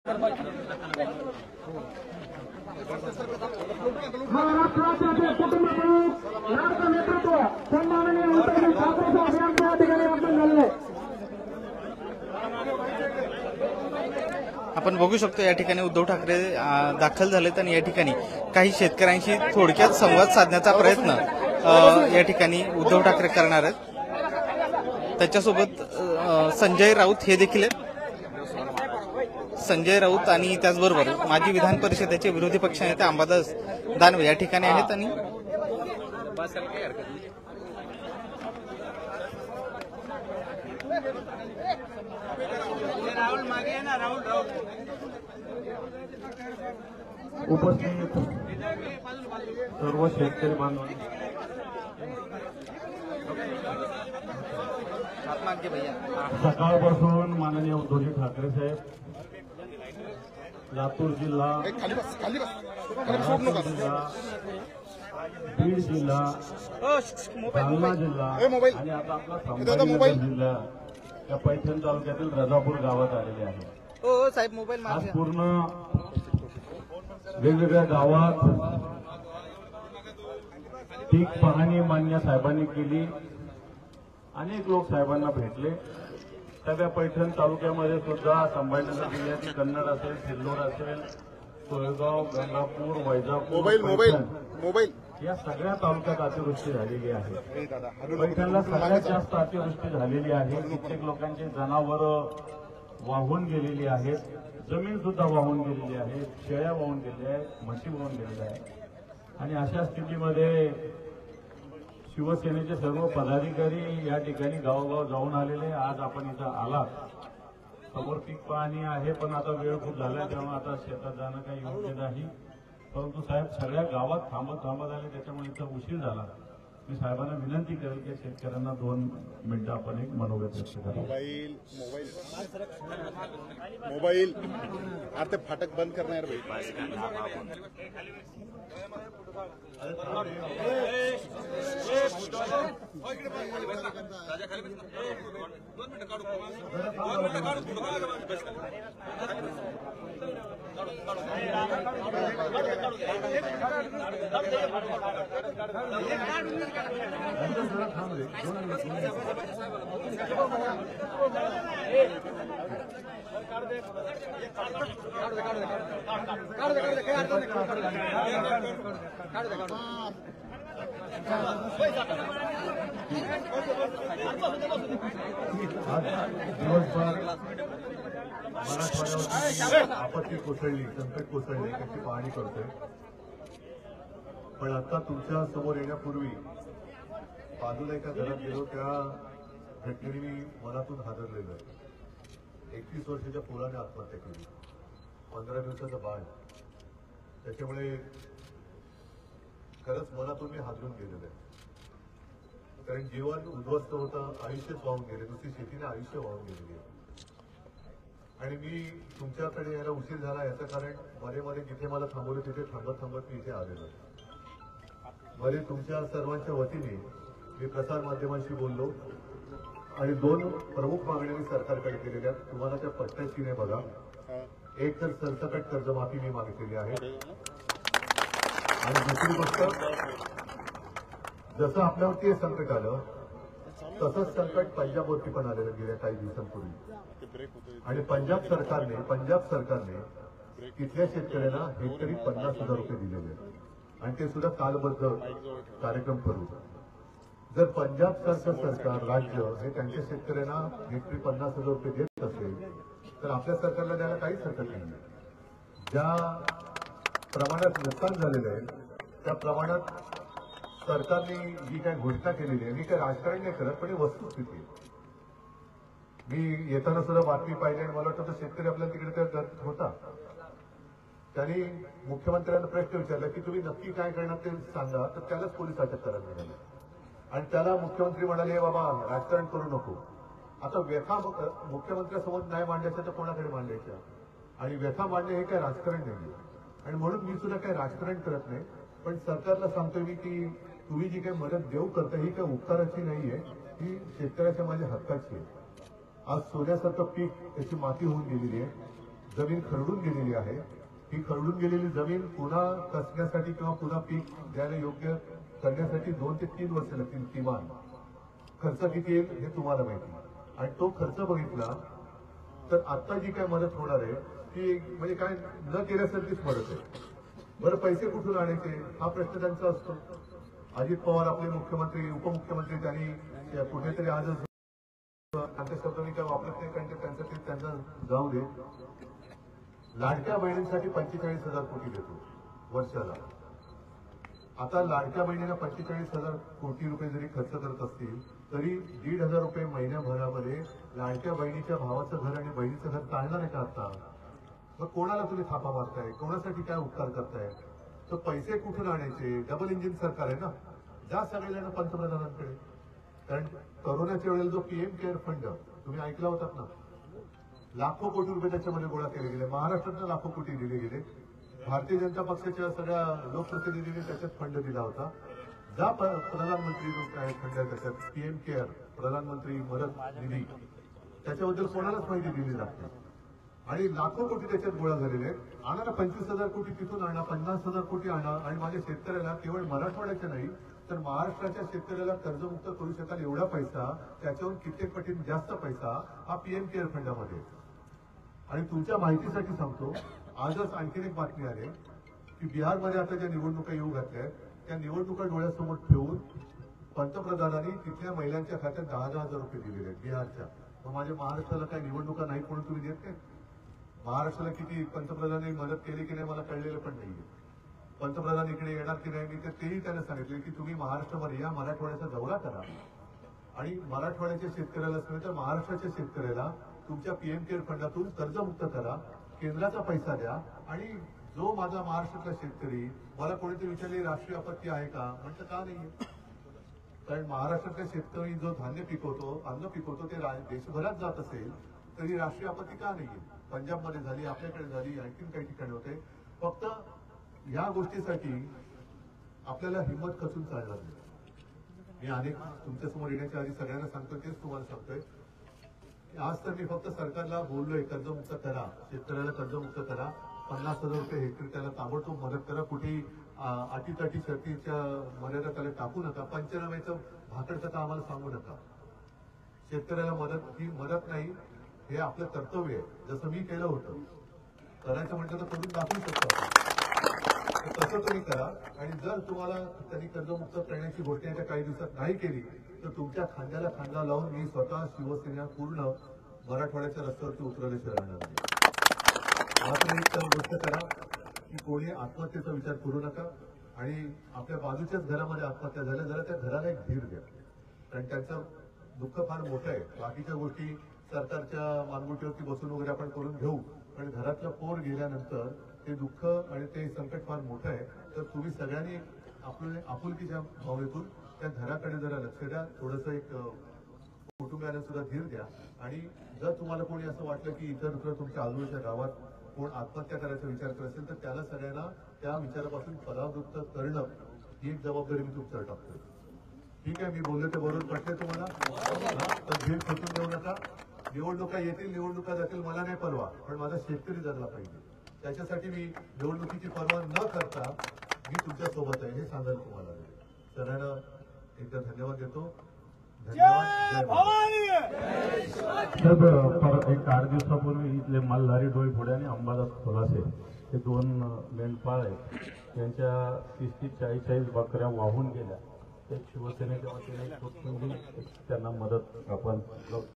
महाराष्ट्राचे कुटुंब प्रमुख लाडकं नेतृत्व सन्माननीय उद्धव ठाकरे साहेब यांच्या ठिकाणी आपण झालेले आपण बघू शकतो या ठिकाणी उद्धव ठाकरे दाखल झालेत आणि या ठिकाणी काही शेतकऱ्यांशी थोडक्यात संवाद साधण्याचा प्रयत्न या ठिकाणी उद्धव ठाकरे करणार आहेत। त्याच्यासोबत संजय राऊत हे देखील आहेत। संजय राऊत आणि त्याचबरोबर माजी विधान परिषदेचे विरोधी पक्षनेते अंबादास दानवे या ठिकाणी आहेत आणि उपस्थित सर्व शेतकरी बांधव सकाळपासून माननीय उद्धवजी ठाकरे साहेब लातूर जिल्हा, बीड जिल्हा, जालना जिल्हा आणि आता आपला संभाजीनगर जिल्हा या पैठण तालुक्यातील रजापूर गावात आलेले आहे। आज पूर्ण वेगवेगळ्या गावात पीक पाहणी मान्य साहेबांनी केली। अनेक लोक साहेबांना भेटले। सगळ्या पैठण तालुक्यामध्ये सुद्धा संभाजीनगर जिल्ह्यातील कन्नड असेल, सिल्लोड असेल, सोयगाव, गंगापूर, वैजापूर, या सगळ्या तालुक्यात अतिवृष्टी झालेली आहे। पैठणला सगळ्यात जास्त अतिवृष्टी झालेली आहे। कित्येक लोकांची जनावरं वाहून गेलेली आहेत, जमीन सुद्धा वाहून गेलेली आहे, शेळ्या वाहून गेलेल्या आहेत, म्हशी वाहून गेलेल्या आहेत। आणि अशा स्थितीमध्ये शिवसेनेचे सर्व पदाधिकारी या ठिकाणी गावोगाव जाऊन आलेले। आज आपण इथं आलात, समोर पीक पाहणी आहे, पण आता वेळ खूप झाला तेव्हा आता शेतात जाणं काही योग्य नाही। परंतु साहेब सगळ्या गावात थांबत आले, त्याच्यामुळे इथं उशीर झाला। मी साहेबांना विनंती करेल की शेतकऱ्यांना 2 मिनिटं आपण एक मनोगत व्यक्त करा। मोबाईल आता फाटक बंद करणार भाई। मराठवाड्यावर आपत्ती कोसळली, संकट कोसळले त्याची पाहणी करतोय। पण आता तुमच्या समोर येण्यापूर्वी बाजूला एका घरात गेलो, त्या घटनेने मी मनातून हादरलेलो आहे। 31 वर्षाच्या पोराने आत्महत्या केली, 15 दिवसाचं बाळ। त्याच्यामुळे खरंच मनातून मी हादरून गेलेलो आहे, कारण जीवन उद्ध्वस्त होतं, आयुष्यच वाहून गेले, नुसती शेतीने आयुष्य वाहून गेलेली आहे। आणि मी तुमच्याकडे यायला उशीर झाला याचं कारण मध्ये जिथे मला थांबवलं तिथे थांबत मी इथे आलेलो। मध्ये तुमच्या सर्वांच्या वतीने मी प्रसार माध्यमांशी बोललो आणि 2 प्रमुख मागण्या मी सरकारकडे केलेल्या, तुम्हाला त्या पटतात की नाही बघा। एक तर सरसकट कर्जमाफी मी मागितलेली आहे, आणि दुसरी गोष्ट, जसं आपल्यावरती हे संकट आलं तसंच संकट पंजाबवरती पण आलेलं गेल्या काही दिवसांपूर्वी। आणि पंजाब सरकारने तिथल्या शेतकऱ्यांना हेक्टरी 50,000 रुपये दिलेले आहेत, आणि ते सुद्धा कालबद्ध कार्यक्रम करून। जर पंजाब सरकार राज्य हे त्यांच्या शेतकऱ्यांना हेक्टरी 50,000 रुपये देत असेल तर आपल्या सरकारला द्यायला काहीच हरकत नाही। ज्या प्रमाणात नुकसान झालेलं आहे त्या प्रमाणात सरकारने जी काही घोषणा केलेली आहे, मी काही राजकारण नाही करत, पण ही वस्तुस्थिती आहे। मी येताना सुद्धा बातमी पाहिली आणि मला वाटतं शेतकरी आपल्याला तिकडे होता, त्यांनी मुख्यमंत्र्यांना प्रश्न विचारला की तुम्ही नक्की काय करणार ते सांगा, तर त्यालाच पोलीस अटक करायला मिळाली। आणि त्याला मुख्यमंत्री म्हणाले, बाबा राजकारण करू नको। आता व्यथा मुख्यमंत्र्यांसमोर नाही मांडायचं तर कोणाकडे मांडायच्या, आणि व्यथा मांडणे हे काय राजकारण नाही। आणि म्हणून मी सुद्धा काही राजकारण करत नाही, पण सरकारला सांगतोय मी की तुम्ही जी काही मदत देऊ करता ही काही उपकाराची नाहीये, ही शेतकऱ्याच्या माझ्या हक्काची आहे। आज सोन्यासारखं पीक त्याची माती होऊन गेलेली आहे, जमीन खरडून गेलेली आहे. ही खरडून गेलेली जमीन पुन्हा कसण्यासाठी किंवा पुन्हा पीक द्यायला योग्य करण्यासाठी 2 ते 3 वर्ष लागतील किमान. खर्च किती येईल हे तुम्हाला माहिती, आणि तो खर्च बघितला तर आता जी काय मदत होणार आहे ती म्हणजे काय न केल्यासारखीच मदत आहे. बरं, पैसे कुठून आणायचे हा प्रश्न त्यांचा असतो. अजित पवार आपले मुख्यमंत्री उपमुख्यमंत्री त्यांनी कुठेतरी आजच त्यांच्या शब्दांनी काय वापरत नाही, कारण त्यांचं ते त्यांना जाऊ दे. लाडक्या बहिणींसाठी 45,000 कोटी देतो वर्षाला. आता लाडक्या बहिणीला 45,000 कोटी रुपये जरी खर्च करत असतील तरी 1,500 रुपये महिन्याभरामध्ये लाडक्या बहिणीच्या भावाचं घर आणि बहिणीचं घर चालणार आहे का आता? मग कोणाला तुम्ही थापा मारताय, कोणासाठी काय उपकार करताय? तर पैसे कुठून आणायचे? डबल इंजिन सरकार आहे ना. जा सगळ्यांना पंतप्रधानांकडे, कारण कोरोनाच्या वेळेला जो पीएम केअर फंड तुम्ही ऐकला होतात ना, लाखो कोटी रुपये त्याच्यामध्ये गोळा केले गेले. महाराष्ट्रातनं लाखो कोटी दिले गेले. भारतीय जनता पक्षाच्या सगळ्या लोकप्रतिनिधींनी त्याच्यात फंड दिला होता. जा प्रधानमंत्री काय फंड आहे त्याच्यात, पीएम केअर प्रधानमंत्री मदत निधी, त्याच्याबद्दल कोणालाच माहिती दिली जात नाही. आणि लाखो कोटी त्याच्यात गोळा झालेले आहेत. आणा ना 25,000 कोटी तिथून आणा, 50,000 कोटी आणा, आणि माझ्या शेतकऱ्याला केवळ मराठवाड्याच्या नाही तर महाराष्ट्राच्या शेतकऱ्याला कर्जमुक्त करू शकाल एवढा पैसा, त्याच्याहून कित्येक पटीने जास्त पैसा हा पीएम केअर फंडामध्ये. आणि तुमच्या माहितीसाठी सांगतो, आजच आणखीन एक बातमी आली की बिहारमध्ये आता ज्या निवडणुका येऊ घातल्या त्या निवडणुका डोळ्यासमोर ठेवून पंतप्रधानांनी तिथल्या महिलांच्या खात्यात 10,000 रुपये दिलेले आहेत बिहारच्या. मग माझ्या महाराष्ट्राला काही निवडणुका नाही म्हणून तुम्ही देत नाही? महाराष्ट्राला किती पंतप्रधानांनी मदत केली की नाही मला कळलेलं पण नाहीये. पंतप्रधान इकडे येणार की नाही मी तर तेही त्यांना सांगितले की तुम्ही महाराष्ट्रामध्ये या, मराठवाड्याचा दौरा करा आणि मराठवाड्याच्या शेतकऱ्याला नव्हे तर महाराष्ट्राच्या शेतकऱ्याला तुमच्या पीएम केअर फंडातून कर्जमुक्त करा, केंद्राचा पैसा द्या. आणि जो माझा महाराष्ट्रातला शेतकरी, मला कोणीतरी विचारले राष्ट्रीय आपत्ती आहे का, म्हटलं का नाहीये? कारण महाराष्ट्रातल्या शेतकरी जो धान्य पिकवतो, अन्न पिकवतो ते देशभरात जात असेल तरी राष्ट्रीय आपत्ती का नाहीये? पंजाबमध्ये झाली, आपल्याकडे झाली, आणखीन काही ठिकाणी होते. फक्त या गोष्टीसाठी आपल्याला हिंमत खचून चालणार नाही. मी अनेक तुमच्यासमोर येण्याच्या आधी सगळ्यांना सांगतोय, तेच तुम्हाला सांगतोय. आज तर मी फक्त सरकारला बोललोय कर्जमुक्त करा, शेतकऱ्याला कर्जमुक्त करा, 50,000 रुपये हेक्टर त्याला ताबडतोब मदत करा, कुठेही अटीतटी शर्तीच्या मर्यादा त्याला टाकू नका, पंचनाम्याचं भाकड तर आम्हाला सांगू नका. शेतकऱ्याला मदत ही मदत नाही, हे आपलं कर्तव्य आहे. जसं मी केलं होतं, करायचं म्हटलं तर करून दाखवू शकतो. तसं तुम्ही करा. आणि जर तुम्हाला त्यांनी कर्जमुक्त करण्याची घोषणा येत्या काही दिवसात नाही केली तर तुमच्या खांद्याला खांदा लावून मी स्वतः शिवसेना पूर्ण मराठवाड्याच्या रस्त्यावरती उतरल्याशिवाय राहणार नाही. मात्र एक गोष्ट करा की कोणी आत्महत्येचा विचार करू नका, आणि आपल्या बाजूच्याच घरामध्ये आत्महत्या झाल्या जरा त्या घराला एक धीर द्या, कारण त्यांचं दुःख फार मोठं आहे. बाकीच्या गोष्टी सरकारच्या मानगुटीवरती बसून वगैरे आपण करून घेऊ, पण घरातलं पोर गेल्यानंतर ते दुःख आणि ते संकट फार मोठं आहे. तर तुम्ही सगळ्यांनी आपल्या आपुलकीच्या भावनेतून त्या घराकडे जरा लक्ष द्या, थोडंसं एक कुटुंबियांना सुद्धा धीर द्या. आणि जर तुम्हाला कोणी असं वाटलं की इतर तुमच्या आजूबाजूच्या गावात कोण आत्महत्या करायचा विचार करत असेल तर त्याला सगळ्यांना त्या विचारापासून परावृत्त करणं ही एक जबाबदारी मी तुमच्यावर टाकतोय. ठीक आहे, मी बोलले ते बरोबर पटले तुम्हाला? तर धीर खचून देऊ नका. निवडणुका येतील, निवडणुका जातील, मला नाही परवा, पण माझा शेतकरी जगला पाहिजे. त्याच्यासाठी मी निवडणुकीची पर्वा न करता मी तुमच्या सोबत आहे हे सांगायला तुम्हाला. सगळ्यांना एकदा धन्यवाद देतो. धन्यवाद. एक 8 दिवसापूर्वी इथले मल्हारी डोईफोडे आणि अंबादास खोलासे हे 2 मेंढपाळ आहेत, त्यांच्या 30-40 बकऱ्या वाहून गेल्या. एक शिवसेनेच्या वतीने त्यांना मदत आपण